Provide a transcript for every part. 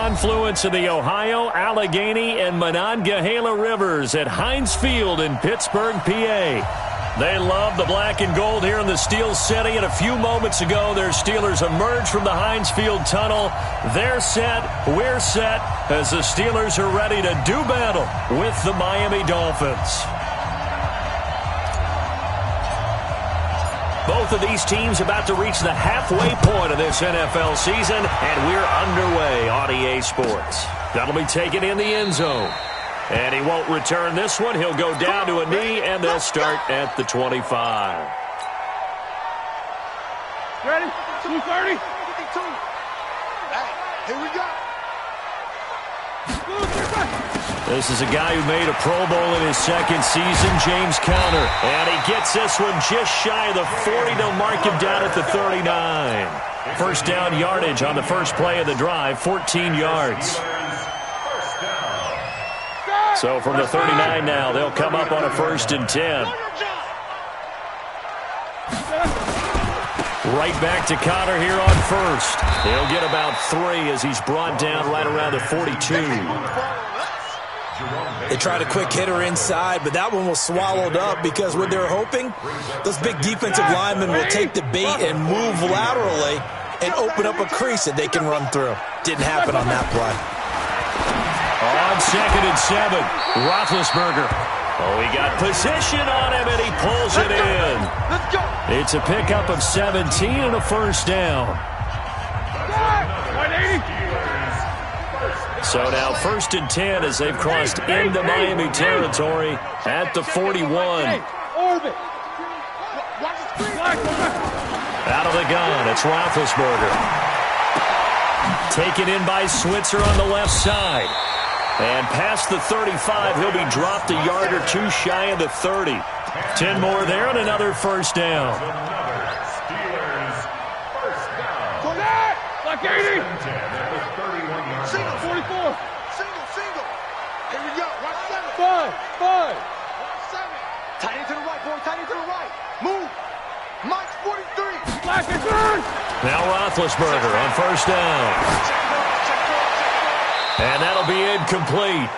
confluence of the Ohio, Allegheny, and Monongahela rivers at Heinz Field in Pittsburgh, PA. They love the black and gold here in the Steel City, and a few moments ago, their Steelers emerged from the Heinz Field tunnel. They're set, we're set, as the Steelers are ready to do battle with the Miami Dolphins. Both of these teams about to reach the halfway point of this NFL season, and we're underway on EA Sports. That'll be taken in the end zone. And he won't return this one. He'll go down to a knee, and they'll start at the 25. Ready? 230. Hey, here we go. This is a guy who made a Pro Bowl in his second season, James Conner. And he gets this one just shy of the 40. They'll mark him down at the 39. First down yardage on the first play of the drive, 14 yards. So from the 39 now, they'll come up on a 1st and 10. Right back to Conner here on first. He'll get about 3 as he's brought down right around the 42. They tried a quick hitter inside, but that one was swallowed up because what they're hoping, those big defensive linemen will take the bait and move laterally and open up a crease that they can run through. Didn't happen on that play. On 2nd and 7, Roethlisberger. Oh, he got position on him, and he pulls it in. Let's go. It's a pickup of 17 and a first down. 180. So now 1st and 10 as they've crossed into Miami territory at the 41. Orbit. Out of the gun, it's Roethlisberger. Taken in by Switzer on the left side. And past the 35, he'll be dropped a yard or 2 shy of the 30. 10 more there and another first down. Black 80. Single. 44. Single. Here we go. Right 7. 5. 7. Tight end to the right, boy. Tight end to the right. Move. Mike's 43. Black and turn. Now Roethlisberger on first down. And that'll be incomplete.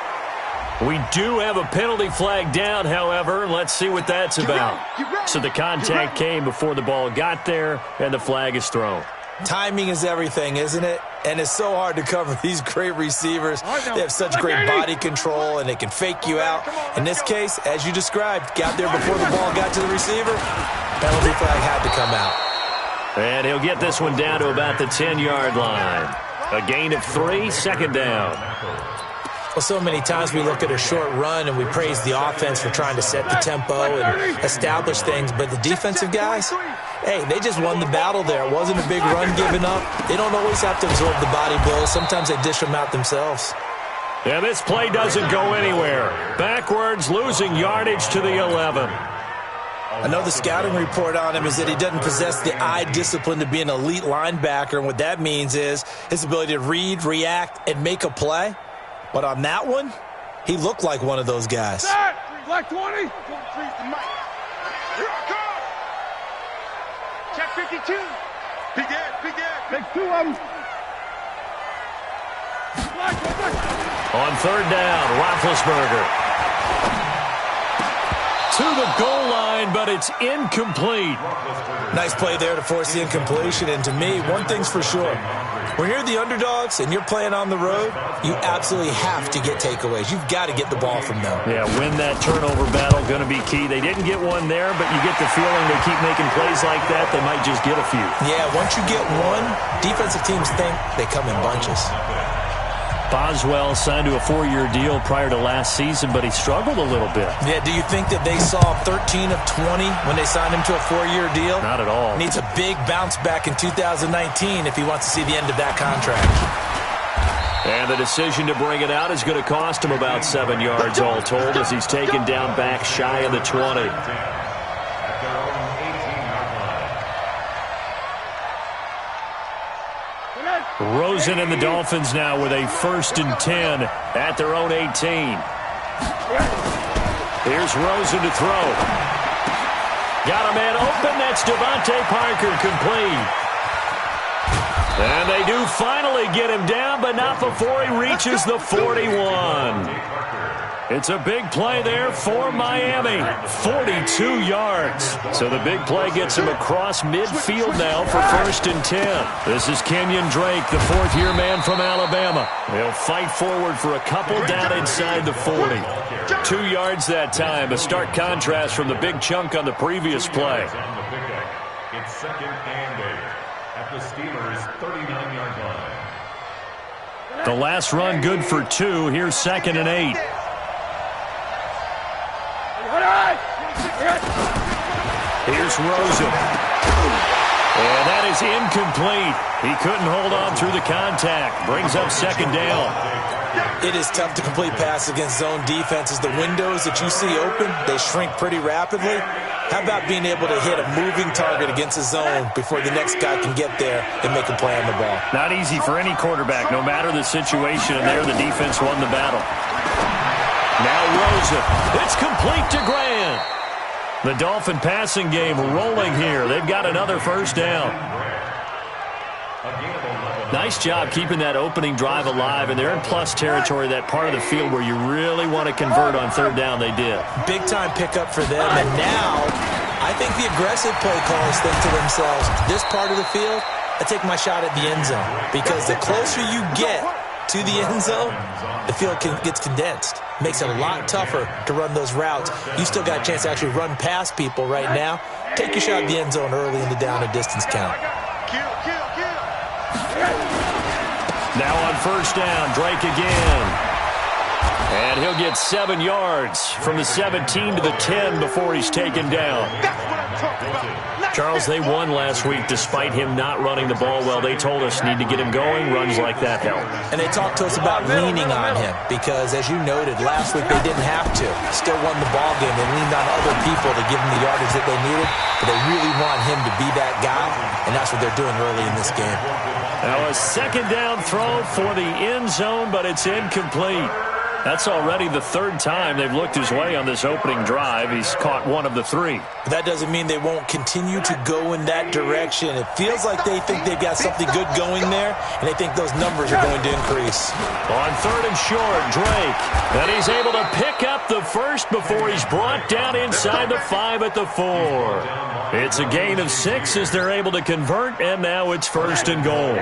We do have a penalty flag down, however. Let's see what that's about. So the contact came before the ball got there, and the flag is thrown. Timing is everything, isn't it? And it's so hard to cover these great receivers. They have such great body control, and they can fake you out. In this case, as you described, got there before the ball got to the receiver. Penalty flag had to come out. And he'll get this one down to about the 10-yard line. A gain of 3, 2nd down. Well, so many times we look at a short run and we praise the offense for trying to set the tempo and establish things, but the defensive guys, hey, they just won the battle there. It wasn't a big run given up. They don't always have to absorb the body blows. Sometimes they dish them out themselves. Yeah, this play doesn't go anywhere. Backwards, losing yardage to the 11. Another scouting report on him is that he doesn't possess the eye discipline to be an elite linebacker, and what that means is his ability to read, react, and make a play. But on that one, he looked like one of those guys. Black 20. Here I come. Check 52. Big Ed. Take 2 of them. On 3rd down, Roethlisberger. To the goal line, but it's incomplete. Nice play there to force the incompletion. And to me, one thing's for sure. When you're the underdogs and you're playing on the road, you absolutely have to get takeaways. You've got to get the ball from them. Yeah, win that turnover battle, going to be key. They didn't get one there, but you get the feeling they keep making plays like that, they might just get a few. Yeah, once you get one, defensive teams think they come in bunches. Boswell signed to a 4-year deal prior to last season, but he struggled a little bit. Yeah, do you think that they saw 13 of 20 when they signed him to a 4-year deal? Not at all. Needs a big bounce back in 2019 if he wants to see the end of that contract. And the decision to bring it out is going to cost him about 7 yards all told as he's taken down back shy of the 20. Rosen and the Dolphins now with a 1st and 10 at their own 18. Here's Rosen to throw. Got a man open. That's Devontae Parker complete. And they do finally get him down, but not before he reaches the 41. It's a big play there for Miami. 42 yards. So the big play gets him across midfield now for 1st and 10. This is Kenyon Drake, the fourth-year man from Alabama. He'll fight forward for a couple down inside the 40. 2 yards that time. A stark contrast from the big chunk on the previous play. It's 2nd and 8 at the Steelers' 39-yard line. The last run good for 2. Here's 2nd and 8. Here's Rosen. And that is incomplete. He couldn't hold on through the contact. Brings up 2nd down. It is tough to complete passes against zone defenses. The windows that you see open, they shrink pretty rapidly. How about being able to hit a moving target against a zone before the next guy can get there and make a play on the ball? Not easy for any quarterback, no matter the situation. And there, the defense won the battle. Now Rosen. It's complete to Grant. The Dolphin passing game rolling here. They've got another 1st down. Nice job keeping that opening drive alive, and they're in plus territory, that part of the field where you really want to convert on 3rd down. They did. Big-time pickup for them, and now I think the aggressive play callers think to themselves, this part of the field, I take my shot at the end zone, because the closer you get to the end zone, the field gets condensed. Makes it a lot tougher to run those routes. You still got a chance to actually run past people right now. Take your shot at the end zone early in the down and distance count. Now on 1st down, Drake again. And he'll get 7 yards from the 17 to the 10 before he's taken down. Charles, they won last week despite him not running the ball well. They told us need to get him going. Runs like that help. And they talked to us about leaning on him because, as you noted, last week they didn't have to. Still won the ball game. They leaned on other people to give them the yardage that they needed. But they really want him to be that guy, and that's what they're doing early in this game. Now a 2nd down throw for the end zone, but it's incomplete. That's already the 3rd time they've looked his way on this opening drive. He's caught 1 of the 3. But that doesn't mean they won't continue to go in that direction. It feels like they think they've got something good going there, and they think those numbers are going to increase. On 3rd and short, Drake. And he's able to pick up the 1st before he's brought down inside the 5 at the 4. It's a gain of 6 as they're able to convert, and now it's 1st and goal.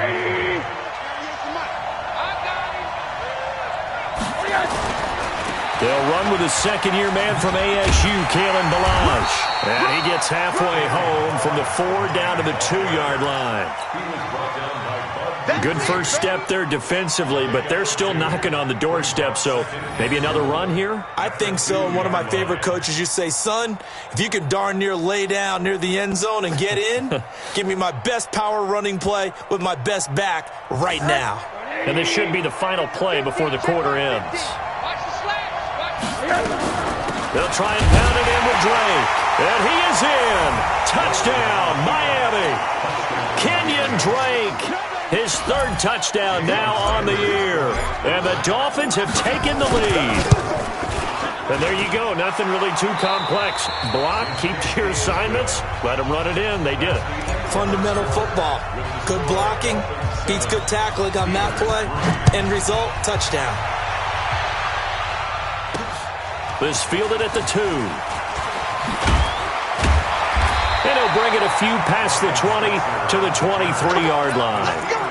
They'll run with a 2nd-year man from ASU, Kalen Balazs. And he gets halfway home from the 4 down to the 2-yard line. Good first step there defensively, but they're still knocking on the doorstep, so maybe another run here? I think so. And one of my favorite coaches used to say, son, if you can darn near lay down near the end zone and get in, give me my best power running play with my best back right now. And this should be the final play before the quarter ends. They'll try and pound it in with Drake. And he is in. Touchdown, Miami. Kenyon Drake, his 3rd touchdown now on the year. And the Dolphins have taken the lead. And there you go. Nothing really too complex. Block, keep to your assignments, let them run it in. They did it. Fundamental football. Good blocking beats good tackling on that play. End result, touchdown. This fielded at the 2. And he'll bring it a few past the 20 to the 23-yard line.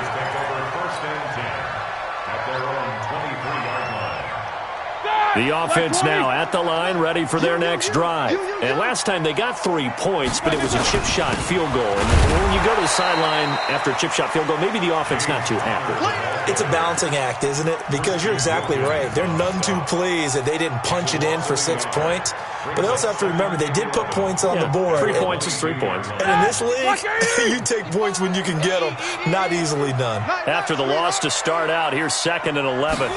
The offense now at the line, ready for their next drive. And last time they got 3 points, but it was a chip shot field goal. And when you go to the sideline after a chip shot field goal, maybe the offense not too happy. It's a balancing act, isn't it? Because you're exactly right. They're none too pleased that they didn't punch it in for 6 points. But they also have to remember they did put points on the board. 3 points is 3 points. And in this league, you take points when you can get them. Not easily done. After the loss to start out, here's 2nd and 11.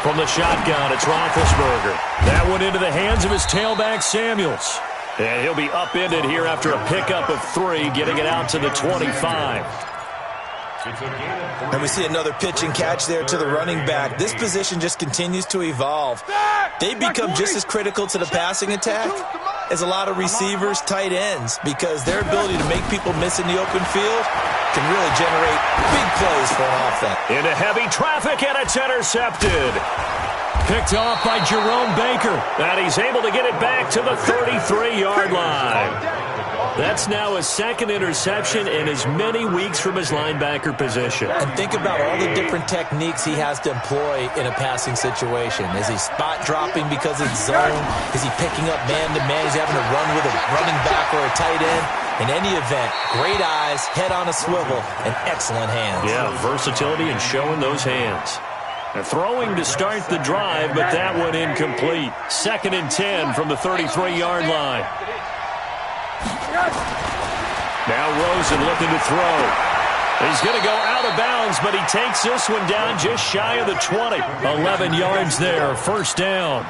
From the shotgun, it's Roethlisberger. That one into the hands of his tailback, Samuels. And he'll be upended here after a pickup of 3, getting it out to the 25. And we see another pitch and catch there to the running back. This position just continues to evolve. They become just as critical to the passing attack as a lot of receivers, tight ends, because their ability to make people miss in the open field can really generate big plays for an offense. Into heavy traffic, and it's intercepted. Picked off by Jerome Baker. And he's able to get it back to the 33-yard line. That's now his second interception in as many weeks from his linebacker position. And think about all the different techniques he has to employ in a passing situation. Is he spot dropping because it's zone? Is he picking up man-to-man? He's having to run with a running back or a tight end. In any event, great eyes, head on a swivel, and excellent hands. Yeah, versatility and showing those hands. They're throwing to start the drive, but that one incomplete. 2nd and 10 from the 33-yard line. Now Rosen looking to throw. He's going to go out of bounds, but he takes this one down just shy of the 20. 11 yards there, first down.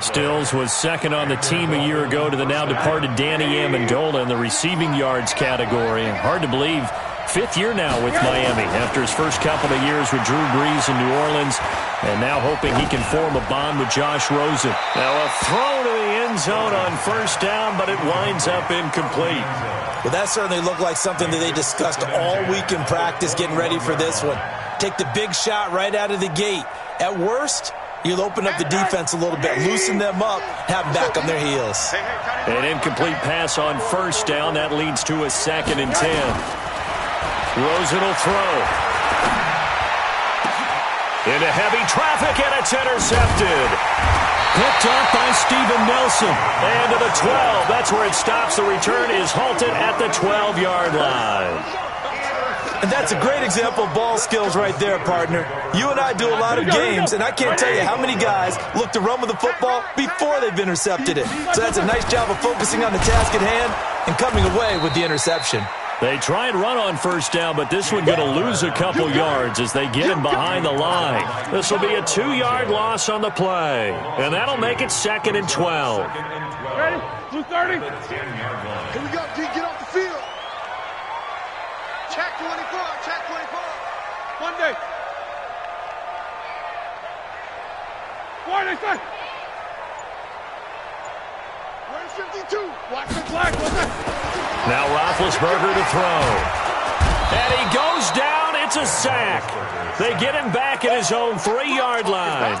Stills was second on the team a year ago to the now departed Danny Amendola in the receiving yards category. And hard to believe, 5th year now with Miami after his first couple of years with Drew Brees in New Orleans, and now hoping he can form a bond with Josh Rosen. Now a throw to the end zone on first down, but it winds up incomplete. Well, that certainly looked like something that they discussed all week in practice getting ready for this one. Take the big shot right out of the gate. At worst, you'll open up the defense a little bit, loosen them up, have them back on their heels. An incomplete pass on first down. That leads to a 2nd and 10. Rosen will throw. Into heavy traffic, and it's intercepted. Picked up by Steven Nelson. And to the 12. That's where it stops. The return is halted at the 12-yard line. And that's a great example of ball skills right there, partner. You and I do a lot of games, and I can't tell you how many guys look to run with the football before they've intercepted it. So that's a nice job of focusing on the task at hand and coming away with the interception. They try and run on first down, but this one going to lose a couple yards as they get him behind the line. This will be a 2-yard loss on the play, and that'll make it 2nd and 12. Ready? 2:30. Here we go, D. Get off the field. Check 24. Check 24. Monday. Friday, sir. Where's 52? Watch the flag. What's that? Now Roethlisberger to throw. And he goes down. It's a sack. They get him back at his own 3-yard line.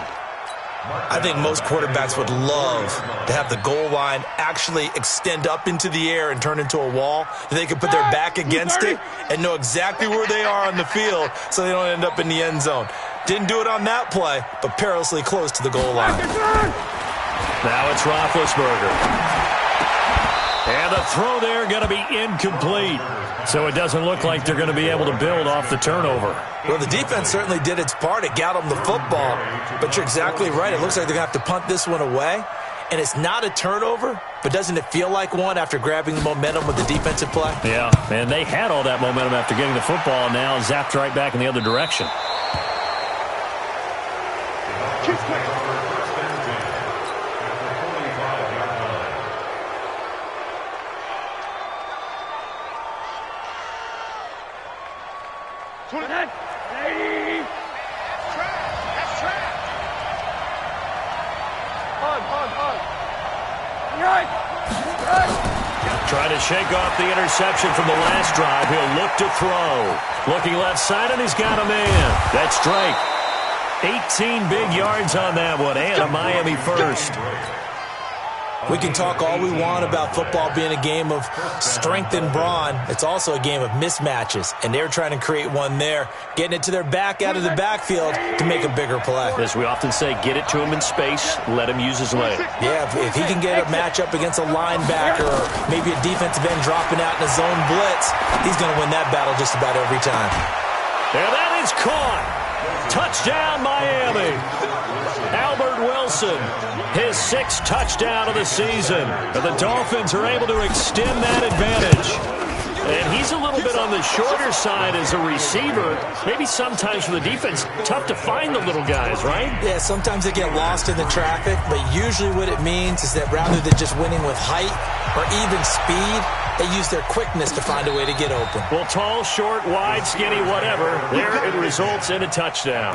I think most quarterbacks would love to have the goal line actually extend up into the air and turn into a wall. They can put their back against it and know exactly where they are on the field so they don't end up in the end zone. Didn't do it on that play, but perilously close to the goal line. Now it's Roethlisberger. And the throw there going to be incomplete. So it doesn't look like they're going to be able to build off the turnover. Well, the defense certainly did its part. It got them the football. But you're exactly right. It looks like they're going to have to punt this one away. And it's not a turnover, but doesn't it feel like one after grabbing the momentum with the defensive play? Yeah, and they had all that momentum after getting the football, and now zapped right back in the other direction. Trying to shake off the interception from the last drive. He'll look to throw. Looking left side, and he's got a man. That's Drake. 18 big yards on that one, and a Miami first. We can talk all we want about football being a game of strength and brawn. It's also a game of mismatches, and they're trying to create one there, getting it to their back out of the backfield to make a bigger play. As we often say, get it to him in space, let him use his leg. Yeah, if he can get a matchup against a linebacker or maybe a defensive end dropping out in a zone blitz, he's going to win that battle just about every time. And that is caught. Touchdown, Miami. Albert Wilson, his 6th touchdown of the season. And the Dolphins are able to extend that advantage. And he's a little bit on the shorter side as a receiver. Maybe sometimes for the defense, tough to find the little guys, right? Yeah, sometimes they get lost in the traffic, but usually what it means is that rather than just winning with height or even speed, they use their quickness to find a way to get open. Well, tall, short, wide, skinny, whatever, there it results in a touchdown.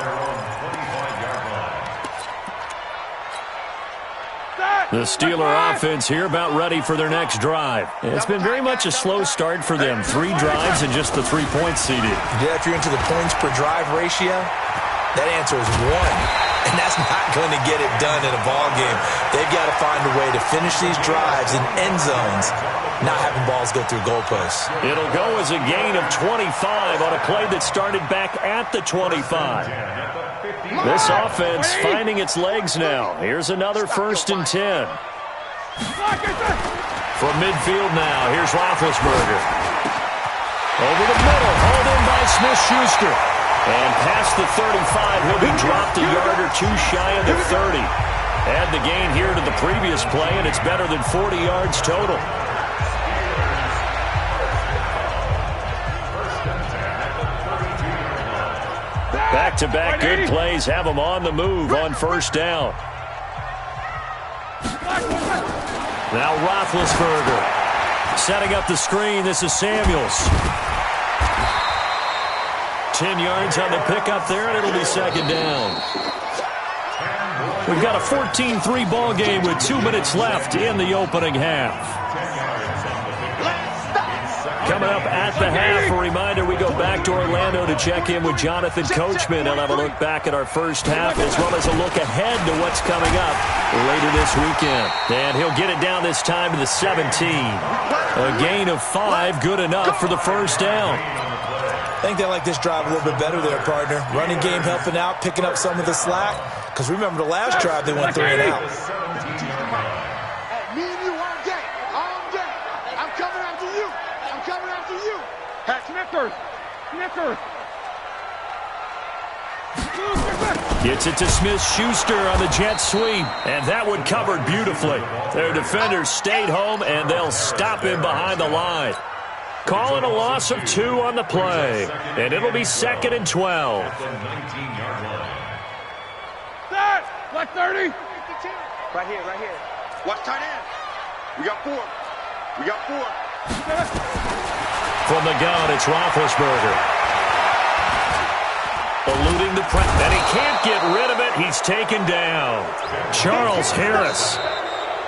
Start. The Steeler offense here about ready for their next drive. It's been very much a slow start for them. 3 drives and just the 3 points seeded. Yeah, if you're into the points per drive ratio, that answer is 1. And that's not going to get it done in a ball game. They've got to find a way to finish these drives in end zones, not having balls go through goalposts. It'll go as a gain of 25 on a play that started back at the 25. This offense finding its legs now. Here's another 1st and 10. From midfield now, here's Roethlisberger. Over the middle, hauled in by Smith-Schuster. And past the 35, he'll be dropped a yard or 2 shy of the 30. Add the gain here to the previous play, and it's better than 40 yards total. Back-to-back good plays have them on the move on 1st down. Now Roethlisberger setting up the screen. This is Samuels. 10 yards on the pickup there, and it'll be 2nd down. We've got a 14-3 ball game with 2 minutes left in the opening half. Coming up at the half, a reminder, we go back to Orlando to check in with Jonathan Coachman. He'll have a look back at our first half as well as a look ahead to what's coming up later this weekend. And he'll get it down this time to the 17. A gain of 5, good enough for the 1st down. I think they like this drive a little bit better there, partner. Running game helping out, picking up some of the slack. Because remember the last drive, they went 3 and out. Hey, me and you all day. All day. I'm coming after you. I'm coming after you. Hey, Snickers. Snickers. Gets it to Smith-Schuster on the jet sweep. And that one covered beautifully. Their defenders stayed home, and they'll stop him behind the line. Calling a loss of 2 on the play. And it'll be 2nd and 12. That! Black 30! Right here, right here. Watch tight end. We got 4. We got 4. From the gun, it's Roethlisberger. Eluding the press. And he can't get rid of it. He's taken down. Charles Harris.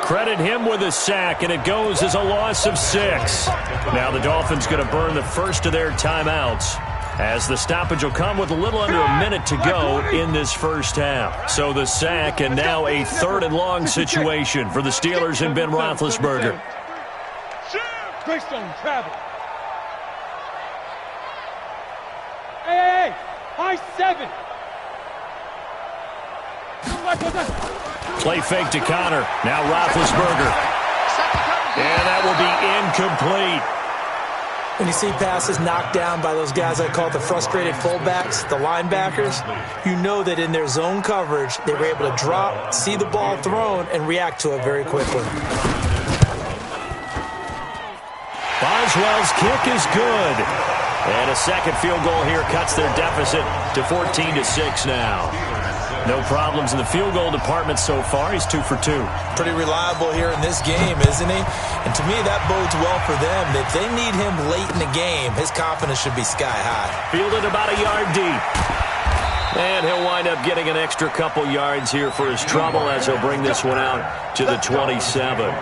Credit him with a sack, and it goes as a loss of 6. Now the Dolphins going to burn the first of their timeouts, as the stoppage will come with a little under a minute to go in this first half. So the sack, and now a 3rd and long situation for the Steelers and Ben Roethlisberger. Greystone travel. Hey, high 7. Play fake to Connor. Now Roethlisberger. And that will be incomplete. When you see passes knocked down by those guys I call the frustrated fullbacks, the linebackers, you know that in their zone coverage, they were able to drop, see the ball thrown, and react to it very quickly. Boswell's kick is good. And a 2nd field goal here cuts their deficit to 14-6 now. No problems in the field goal department so far. He's 2 for 2. Pretty reliable here in this game, isn't he? And to me, that bodes well for them. If they need him late in the game, his confidence should be sky high. Fielded about a yard deep. And he'll wind up getting an extra couple yards here for his trouble as he'll bring this one out to the 27.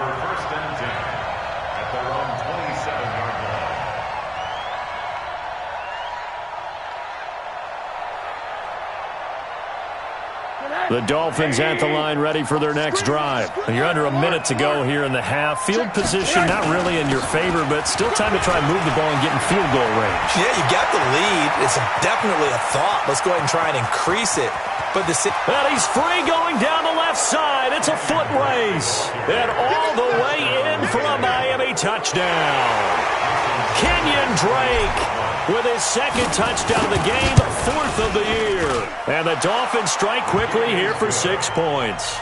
The Dolphins at the line ready for their next drive. And you're under a minute to go here in the half. Field position not really in your favor, but still time to try and move the ball and get in field goal range. Yeah, you got the lead. It's definitely a thought. Let's go ahead and try and increase it. But and he's free going down the left side. It's a foot race. And all the way in for a Miami touchdown. Kenyon Drake with his 2nd touchdown of the game, 4th of the year. And the Dolphins strike quickly here for 6 points.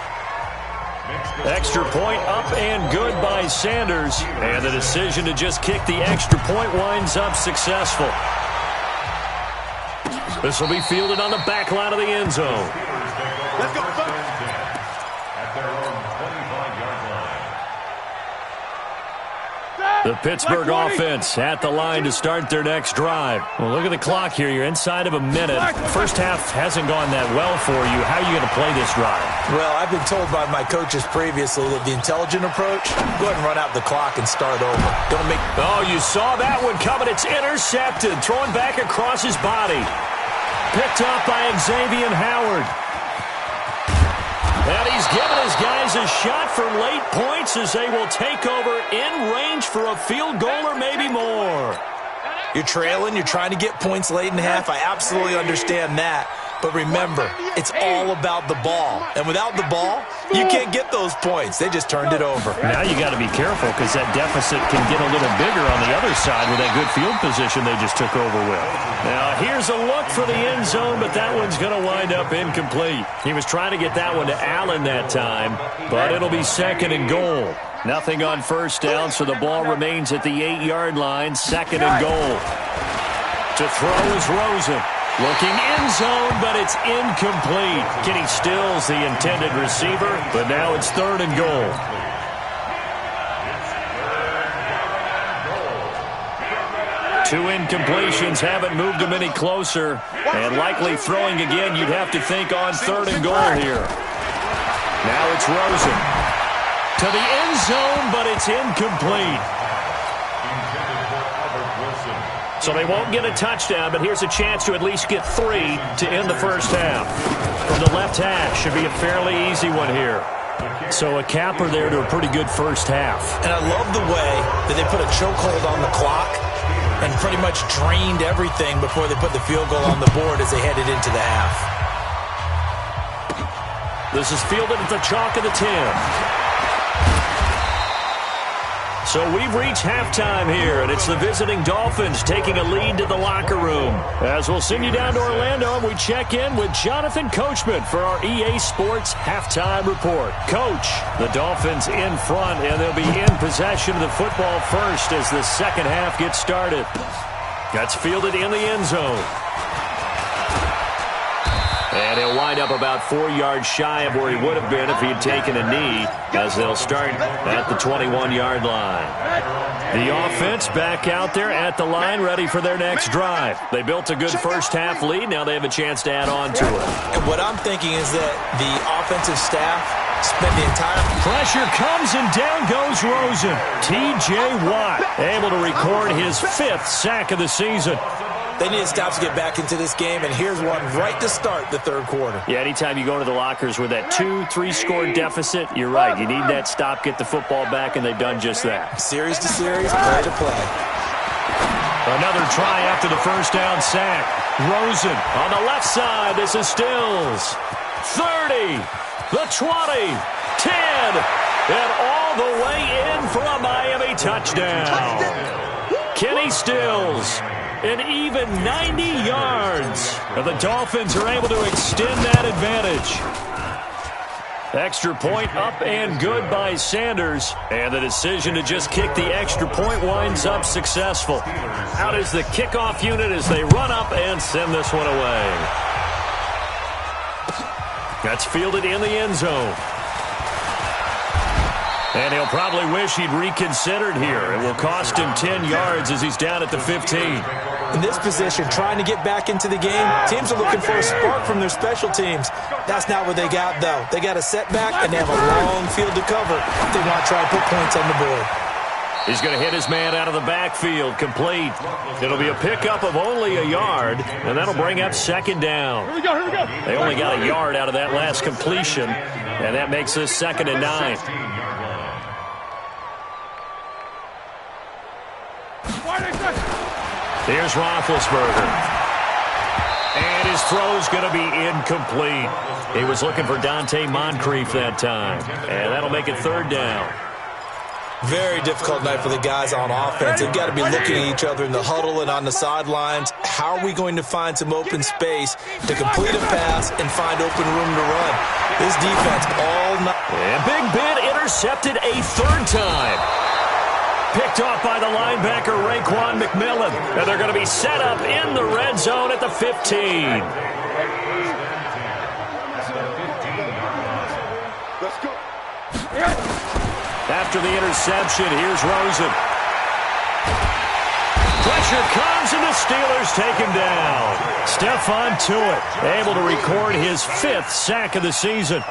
Extra point up and good by Sanders. And the decision to just kick the extra point winds up successful. This will be fielded on the back line of the end zone. Let's go, folks. At their own 25-yard line. The Pittsburgh offense at the line to start their next drive. Well, look at the clock here. You're inside of a minute. First half hasn't gone that well for you. How are you going to play this drive? Well, I've been told by my coaches previously that the intelligent approach, go ahead and run out the clock and start over. Don't make... Oh, you saw that one coming. It's intercepted. Thrown back across his body. Picked up by Xavier Howard. And he's given his guys a shot for late points as they will take over in range for a field goal or maybe more. You're trailing. You're trying to get points late in half. I absolutely understand that. But remember, it's all about the ball. And without the ball, you can't get those points. They just turned it over. Now you got to be careful because that deficit can get a little bigger on the other side with that good field position they just took over with. Now here's a look for the end zone, but that one's going to wind up incomplete. He was trying to get that one to Allen that time, but it'll be second and goal. Nothing on first down, so the ball remains at the 8-yard line, second and goal. To throw is Rosen. Looking in zone, but it's incomplete. Kenny Stills, the intended receiver, but now it's third and goal. Two incompletions haven't moved him any closer, and likely throwing again, you'd have to think on third and goal here. Now it's Rosen. To the end zone, but it's incomplete. So they won't get a touchdown, but here's a chance to at least get 3 to end the first half. From the left hash, should be a fairly easy one here. So a capper there to a pretty good first half. And I love the way that they put a chokehold on the clock and pretty much drained everything before they put the field goal on the board as they headed into the half. This is fielded at the chalk of the 10. So we've reached halftime here, and it's the visiting Dolphins taking a lead to the locker room. As we'll send you down to Orlando, and we check in with Jonathan Coachman for our EA Sports Halftime Report. Coach, the Dolphins in front, and they'll be in possession of the football first as the second half gets started. That's fielded in the end zone. And he'll wind up about 4 yards shy of where he would have been if he had taken a knee, as they'll start at the 21-yard line. The offense back out there at the line, ready for their next drive. They built a good first-half lead. Now they have a chance to add on to it. And what I'm thinking is that the offensive staff spent the entire... Pressure comes, and down goes Rosen. T.J. Watt able to record his 5th sack of the season. They need a stop to get back into this game, and here's one right to start the third quarter. Yeah, anytime you go to the lockers with that 2-3-score deficit, you're right. You need that stop, get the football back, and they've done just that. Series to series, play to play. Another try after the first down sack. Rosen on the left side. This is Stills. 30, the 20, 10, and all the way in for a Miami touchdown. Kenny Stills. An even 90 yards. And the Dolphins are able to extend that advantage. Extra point up and good by Sanders. And the decision to just kick the extra point winds up successful. Out is the kickoff unit as they run up and send this one away. That's fielded in the end zone. And he'll probably wish he'd reconsidered here. It will cost him 10 yards as he's down at the 15. In this position, trying to get back into the game, teams are looking for a spark from their special teams. That's not what they got, though. They got a setback, and they have a long field to cover if they want to try and put points on the board. He's going to hit his man out of the backfield, complete. It'll be a pickup of only a yard, and that'll bring up second down. Here we go, here we go. They only got a yard out of that last completion, and that makes this 2nd and 9. Here's Roethlisberger. And his throw's going to be incomplete. He was looking for Dante Moncrief that time. And that'll make it 3rd down. Very difficult night for the guys on offense. They've got to be looking at each other in the huddle and on the sidelines. How are we going to find some open space to complete a pass and find open room to run? This defense all night. And Big Ben intercepted a 3rd time. Picked off by the linebacker, Raekwon McMillan. And they're going to be set up in the red zone at the 15. Let's go. After the interception, here's Rosen. pressure comes, and the Steelers take him down. Stephon Tuitt able to record his 5th sack of the season.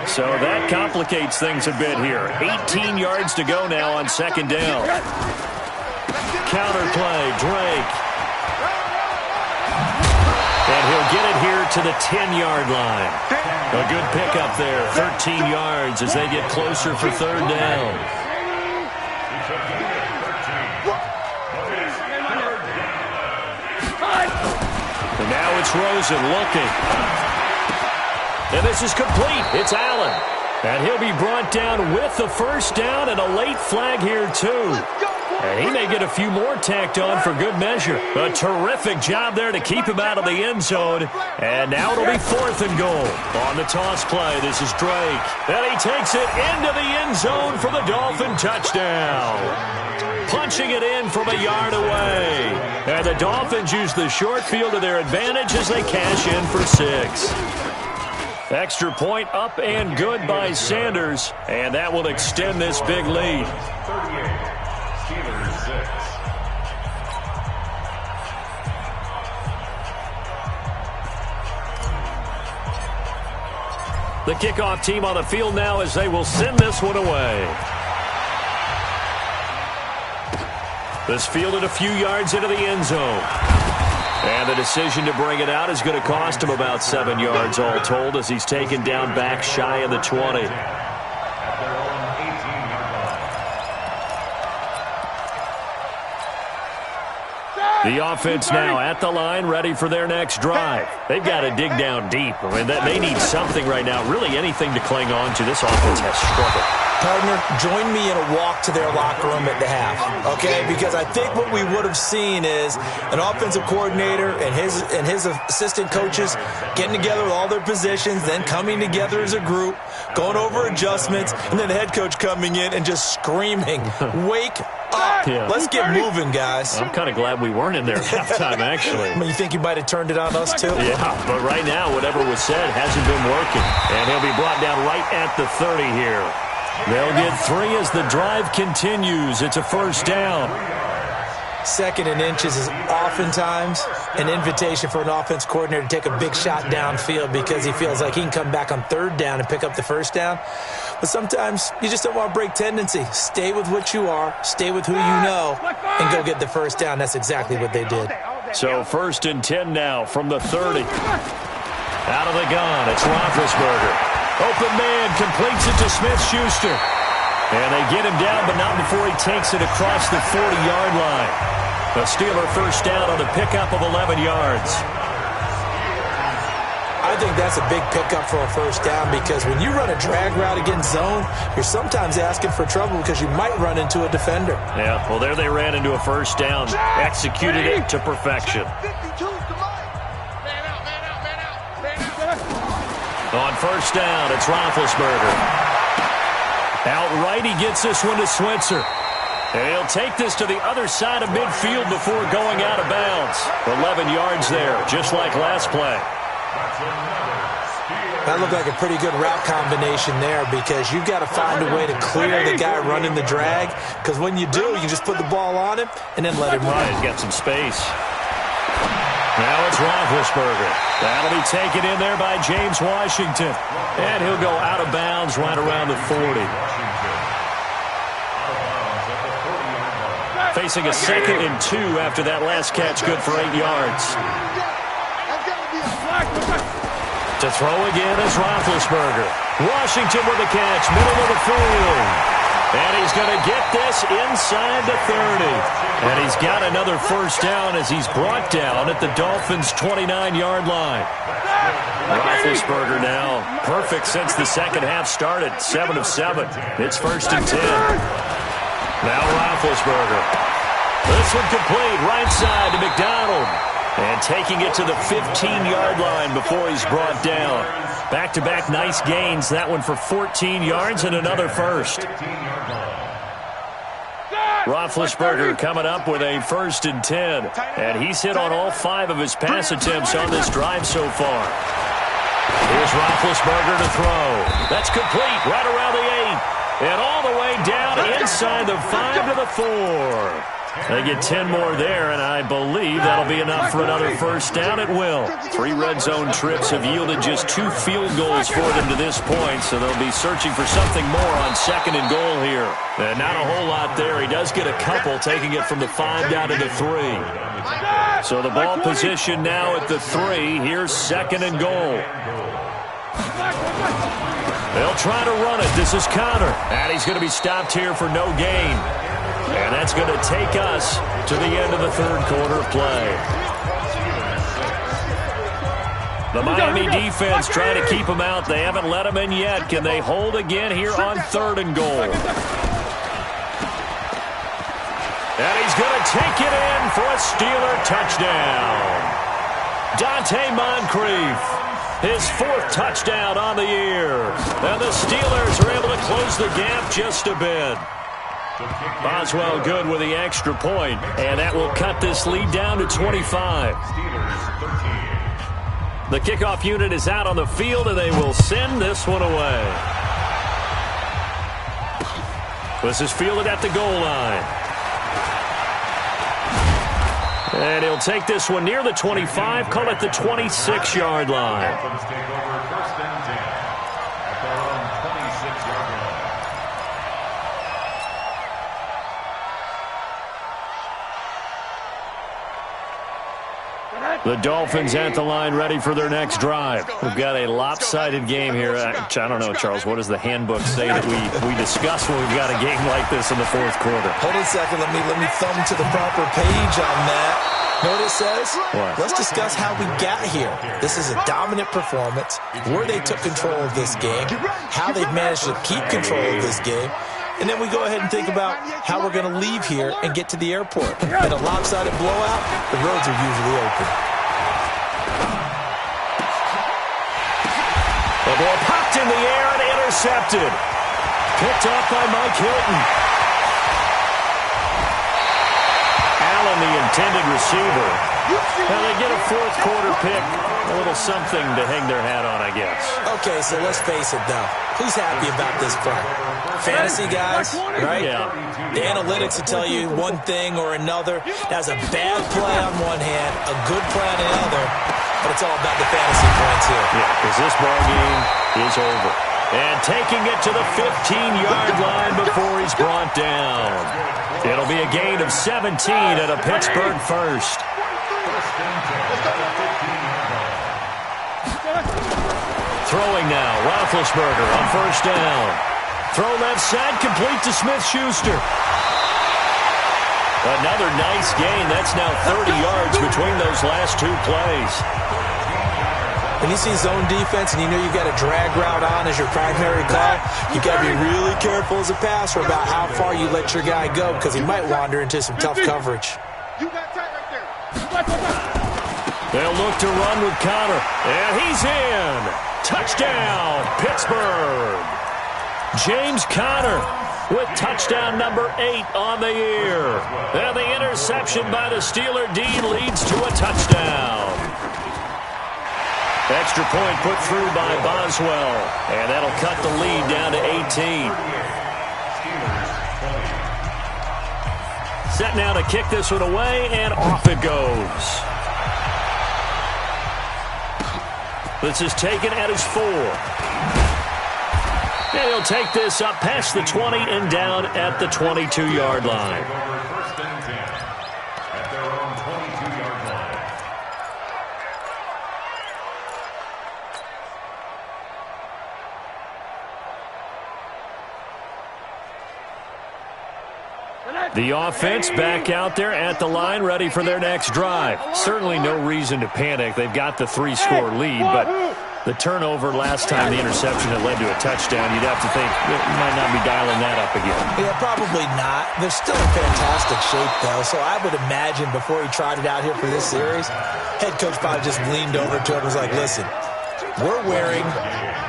So that complicates things a bit here. 18 yards to go now on 2nd down. Counter play, Drake. And he'll get it here to the 10-yard line. A good pickup there, 13 yards as they get closer for 3rd down. And now it's Rosen looking. And this is complete. It's Allen. And he'll be brought down with the 1st down and a late flag here, too. And he may get a few more tacked on for good measure. A terrific job there to keep him out of the end zone. And now it'll be 4th and goal. On the toss play, this is Drake. And he takes it into the end zone for the Dolphin touchdown. Punching it in from a yard away. And the Dolphins use the short field to their advantage as they cash in for 6. Extra point up and good by Sanders. And that will extend this big lead. 38. Steelers 6. The kickoff team on the field now as they will send this one away. This fielded a few yards into the end zone. And the decision to bring it out is going to cost him about 7 yards all told as he's taken down back shy of the 20. The offense now at the line, ready for their next drive. They've got to dig down deep. I mean, they need something right now, really anything to cling on to. This offense has struggled. Partner, join me in a walk to their locker room at the half, okay? Because I think what we would have seen is an offensive coordinator and his assistant coaches getting together with all their positions, then coming together as a group, going over adjustments, and then the head coach coming in and just screaming, "Wake up. Yeah. Let's get moving, guys." I'm kind of glad we weren't in there at halftime, actually. I mean, you think you might have turned it on us, too? Yeah, but right now, whatever was said hasn't been working. And he'll be brought down right at the 30 here. They'll get 3 as the drive continues. It's a 1st down. 2nd and inches is oftentimes an invitation for an offense coordinator to take a big shot downfield because he feels like he can come back on 3rd down and pick up the 1st down. But sometimes you just don't want to break tendency. Stay with what you are, stay with who you know, and go get the 1st down. That's exactly what they did. So 1st and 10 now from the 30. Out of the gun, it's Roethlisberger. Open man, completes it to Smith-Schuster. And they get him down, but not before he takes it across the 40-yard line. A Steeler 1st down on the pickup of 11 yards. I think that's a big pickup for a 1st down because when you run a drag route against zone, you're sometimes asking for trouble because you might run into a defender. Yeah, well, there they ran into a 1st down, executed it to perfection. On 1st down, it's Roethlisberger. Outright, he gets this one to Switzer. And he'll take this to the other side of midfield before going out of bounds. 11 yards there, just like last play. That looked like a pretty good route combination there because you've got to find a way to clear the guy running the drag because when you do, you just put the ball on him and then let him run. He's got some space. Now it's Roethlisberger. That'll be taken in there by James Washington. And he'll go out of bounds right around the 40. Facing a 2nd and 2 after that last catch, good for 8 yards. To throw again is Roethlisberger. Washington with the catch, middle of the field. And he's going to get this inside the 30. And he's got another 1st down as he's brought down at the Dolphins' 29-yard line. Roethlisberger now perfect since the second half started. 7 of 7. It's 1st and 10. Now Roethlisberger. This one complete right side to McDonald. And taking it to the 15-yard line before he's brought down. Back-to-back nice gains. That one for 14 yards and another 1st. Roethlisberger coming up with a 1st and 10. And he's hit on all 5 of his pass attempts on this drive so far. Here's Roethlisberger to throw. That's complete right around the 8. And all the way down inside the 5 to the 4. They get 10 more there, and I believe that'll be enough for another first down. It will. 3 red zone trips have yielded just 2 field goals for them to this point, so they'll be searching for something more on 2nd and goal here. And not a whole lot there. He does get a couple, taking it from the 5 down to the 3. So the ball position now at the 3. Here's 2nd and goal. They'll try to run it. This is Connor. And he's going to be stopped here for no gain. And that's going to take us to the end of the 3rd quarter of play. The Miami defense trying to keep him out. They haven't let him in yet. Can they hold again here on 3rd and goal? And he's going to take it in for a Steeler touchdown. Dante Moncrief. His 4th touchdown on the year. And the Steelers are able to close the gap just a bit. Boswell good with the extra point, and that will cut this lead down to 25. The kickoff unit is out on the field, and they will send this one away. This is fielded at the goal line. And he'll take this one near the 25, call it the 26-yard line. The Dolphins at the line, ready for their next drive. We've got a lopsided game here. I don't know, Charles, what does the handbook say that we discuss when we've got a game like this in the 4th quarter? Hold on a second. Let me thumb to the proper page on that. Know what it says? What? Let's discuss how we got here. This is a dominant performance, where they took control of this game, how they've managed to keep control of this game, and then we go ahead and think about how we're going to leave here and get to the airport. In a lopsided blowout, the roads are usually open. The ball popped in the air and intercepted. Picked off by Mike Hilton. Allen, the intended receiver. Well, they get a 4th quarter pick. A little something to hang their hat on, I guess. Okay, so let's face it, though. Who's happy about this play? Fantasy guys, right? Yeah. The analytics will tell you one thing or another. That's a bad play on one hand, a good play on the other, but it's all about the fantasy points here. Yeah, because this ball game is over. And taking it to the 15-yard line before he's brought down. It'll be a gain of 17 at a Pittsburgh first. Throwing now, Roethlisberger on 1st down. Throw left side, complete to Smith-Schuster. Another nice gain. That's now 30 yards between those last 2 plays. When you see zone defense and you know you've got a drag route on as your primary call, you got to be really careful as a passer about how far you let your guy go because he might wander into some tough coverage. You got tight right there. They'll look to run with Connor. And he's in. Touchdown, Pittsburgh. James Conner with touchdown number 8 on the year. And the interception by the Steeler D leads to a touchdown. Extra point put through by Boswell. And that'll cut the lead down to 18. Set now to kick this one away, and off it goes. This is taken at his 4. And he'll take this up past the 20 and down at the 22-yard line. The offense back out there at the line, ready for their next drive. Certainly no reason to panic. They've got the 3-score lead, but the turnover last time, the interception that led to a touchdown, you'd have to think you might not be dialing that up again. Yeah, probably not. They're still in fantastic shape, though, so I would imagine before he tried it out here for this series, head coach probably just leaned over to him and was like, listen, we're wearing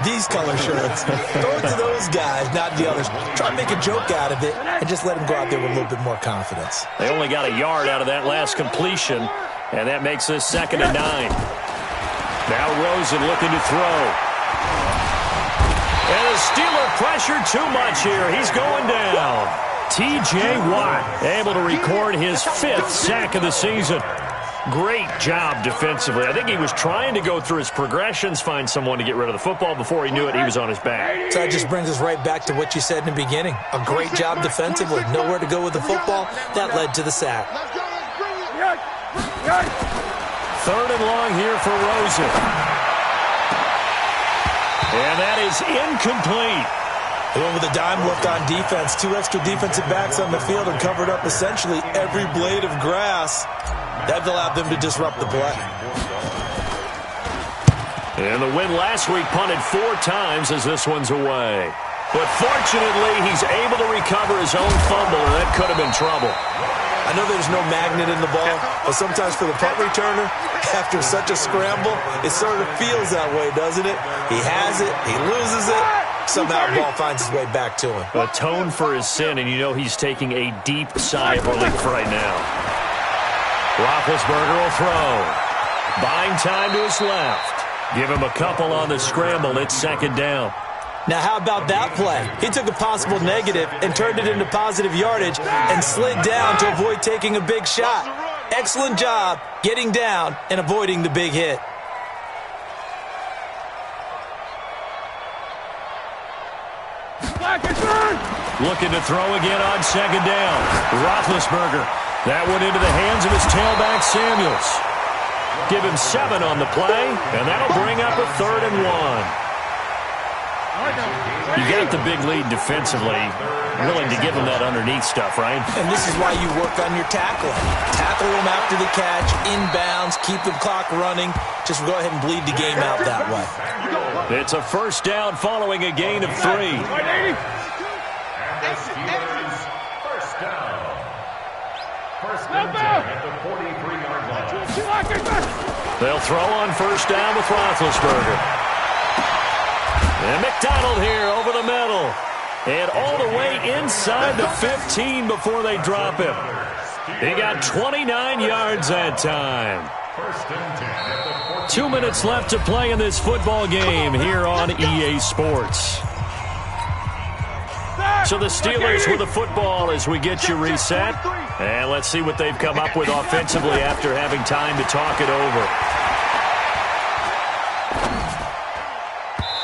these color shirts. Throw it to those guys, not the others. Try and make a joke out of it and just let them go out there with a little bit more confidence. They only got a yard out of that last completion, and that makes this 2nd and 9. Now Rosen looking to throw. And the Steeler pressure too much here. He's going down. T.J. Watt able to record his 5th sack of the season. Great job defensively. I think he was trying to go through his progressions, find someone to get rid of the football. Before he knew it, he was on his back. So that just brings us right back to what you said in the beginning. A great job defensively. Nowhere to go with the football. That led to the sack. 3rd and long here for Rosen. And that is incomplete. They went with a dime look on defense. 2 extra defensive backs on the field and covered up essentially every blade of grass. That allowed them to disrupt the play. And the win last week punted 4 times as this one's away. But fortunately, he's able to recover his own fumble, and that could have been trouble. I know there's no magnet in the ball, but sometimes for the punt returner, after such a scramble, it sort of feels that way, doesn't it? He has it, he loses it, somehow the ball finds its way back to him. Atone for his sin, and you know he's taking a deep sigh of relief right now. Roethlisberger will throw. Buying time to his left. Give him a couple on the scramble. It's 2nd down. Now, how about that play? He took a possible negative and turned it into positive yardage and slid down to avoid taking a big shot. Excellent job getting down and avoiding the big hit. Looking to throw again on 2nd down. Roethlisberger. That one into the hands of his tailback, Samuels. Give him 7 on the play, and that'll bring up a 3rd and 1. You got the big lead defensively, willing to give him that underneath stuff, right? And this is why you work on your tackling. Tackle them after the catch, inbounds, keep the clock running. Just go ahead and bleed the game out that way. It's a 1st down following a gain of 3. And the Steelers' 1st down. 1st and 10 at the 43-yard line. They'll throw on 1st down with Roethlisberger. And McDonald here over the middle. And all the way inside the 15 before they drop him. He got 29 yards that time. 1st and 10 at the 2 minutes left to play in this football game here on EA Sports. So the Steelers with the football as we get you reset. And let's see what they've come up with offensively after having time to talk it over.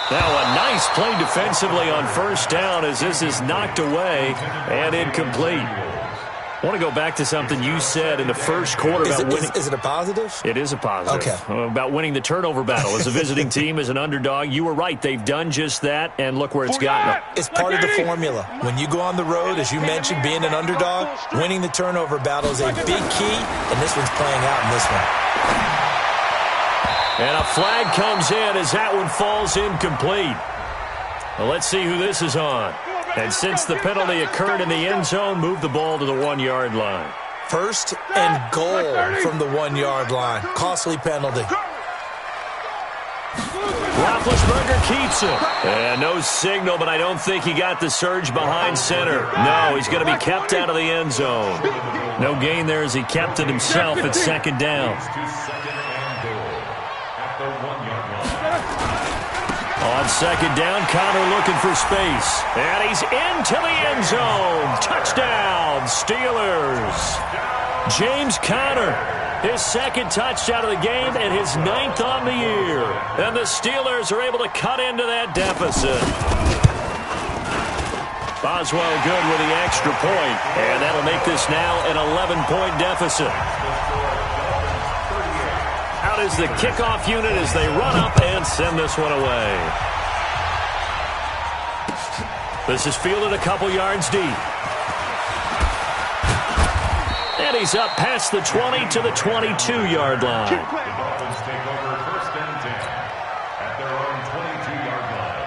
Now a nice play defensively on 1st down as this is knocked away and incomplete. I want to go back to something you said in the 1st quarter about winning. Is it a positive? It is a positive. Okay. About winning the turnover battle as a visiting team, as an underdog. You were right. They've done just that, and look where it's gotten them. It's part of the formula. When you go on the road, as you mentioned, being an underdog, winning the turnover battle is a big key, and this one's playing out in this one. And a flag comes in as that one falls incomplete. Well, let's see who this is on. And since the penalty occurred in the end zone, move the ball to the 1-yard line. 1st and goal from the 1-yard line. Costly penalty. Roethlisberger keeps it. And no signal, but I don't think he got the surge behind center. No, he's going to be kept out of the end zone. No gain there as he kept it himself at 2nd down. On 2nd down, Connor looking for space. And he's into the end zone. Touchdown, Steelers. James Conner, his 2nd touchdown of the game and his 9th on the year. And the Steelers are able to cut into that deficit. Boswell good with the extra point. And that'll make this now an 11-point deficit. Out is the kickoff unit as they run up and send this one away. This is fielded a couple yards deep. And he's up past the 20 to the 22-yard line. Dolphins take over 1st and 10 at their own 22-yard line.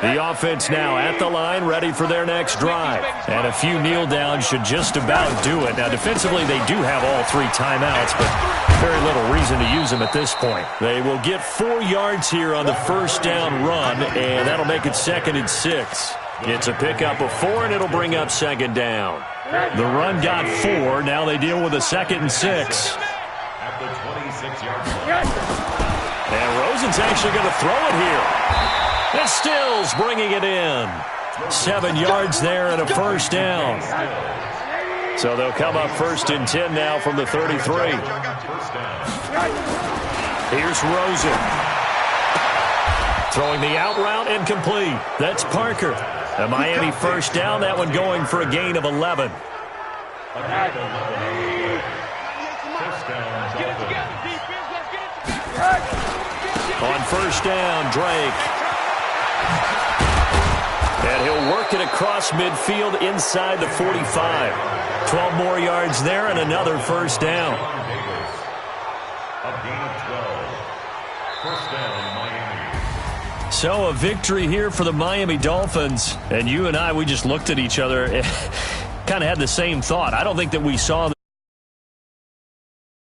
The offense now at the line, ready for their next drive. And a few kneel downs should just about do it. Now, defensively, they do have all 3 timeouts, but very little reason to use them at this point. They will get 4 yards here on the 1st down run, and that'll make it 2nd and 6. It's a pickup of 4, and it'll bring up 2nd down. The run got 4. Now they deal with a 2nd and 6. At the 26-yard line. And Rosen's actually going to throw it here. And Stills bringing it in. 7 yards there and a first down. So they'll come up 1st and 10 now from the 33. Here's Rosen. Throwing the out route incomplete. That's Parker. A Miami first down. That one going for a gain of 11. On first down, Drake. And he'll work it across midfield inside the 45. 12 more yards there and another first down. So a victory here for the Miami Dolphins. And you and I, we just looked at each other, kind of had the same thought. I don't think that we saw